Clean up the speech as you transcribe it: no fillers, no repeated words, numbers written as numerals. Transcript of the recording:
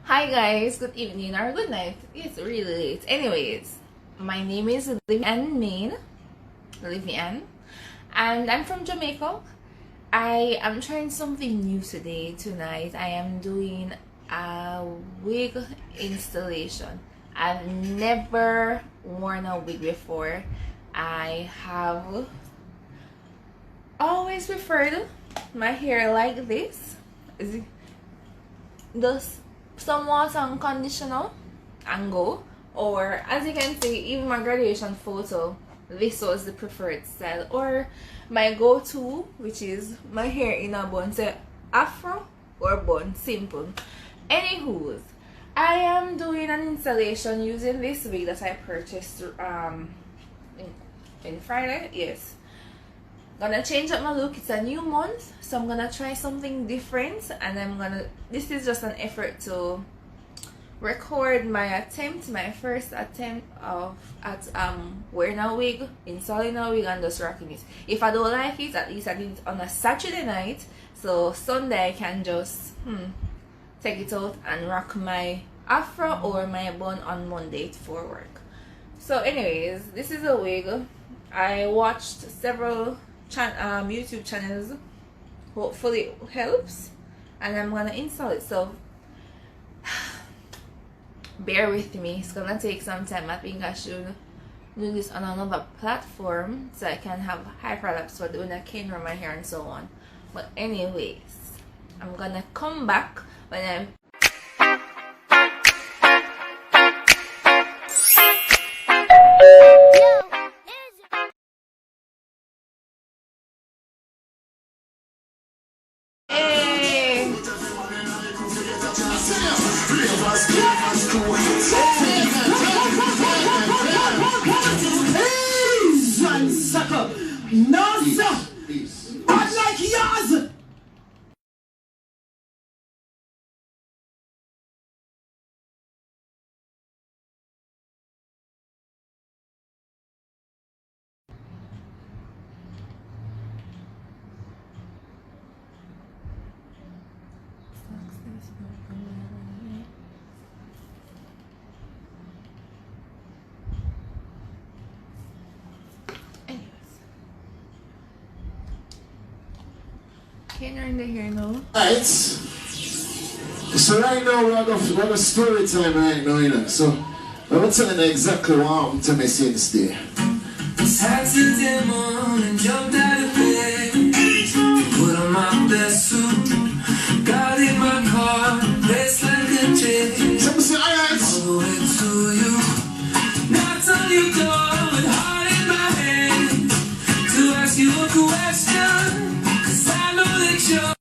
Hi guys, good evening or good night. It's really late. Anyways, my name is LIVI-ANN MAYNE, LIVI-ANN, and I'm from Jamaica. I am trying something new tonight. I am doing a wig installation. I've never worn a wig before. I have always preferred my hair like this. Just somewhat unconditional angle, or as you can see, even my graduation photo, this was the preferred style, or my go-to, which is my hair in a bun, say afro or bun, simple. Anywho, I am doing an installation using this wig that I purchased in Friday. Yes, gonna change up my look. It's a new month, so I'm gonna try something different, and this is just an effort to record my first attempt at wearing a wig, installing a wig, and just rocking it. If I don't like it, at least I did it on a Saturday night, so Sunday I can just take it out and rock my afro or my bun on Monday for work. So anyways, this is a wig. I watched several YouTube channels. Hopefully it helps, and I'm gonna install it, so bear with me. It's gonna take some time. I think I should do this on another platform so I can have hyperlapse for doing a camera my hair and so on. But anyways, I'm gonna come back when I'm no, sir! Bad like yours! can you in the hair now? Right. So right now we're going to story time right now, you know. So I'm telling you exactly what happened to me since day. Saturday morning, jumped out of bed, put on my best suit, got in my car, raced like a jet. Some say, alright. All the way to you, knocked on your door with heart in my hand, to ask you a question, 'cause I know that you're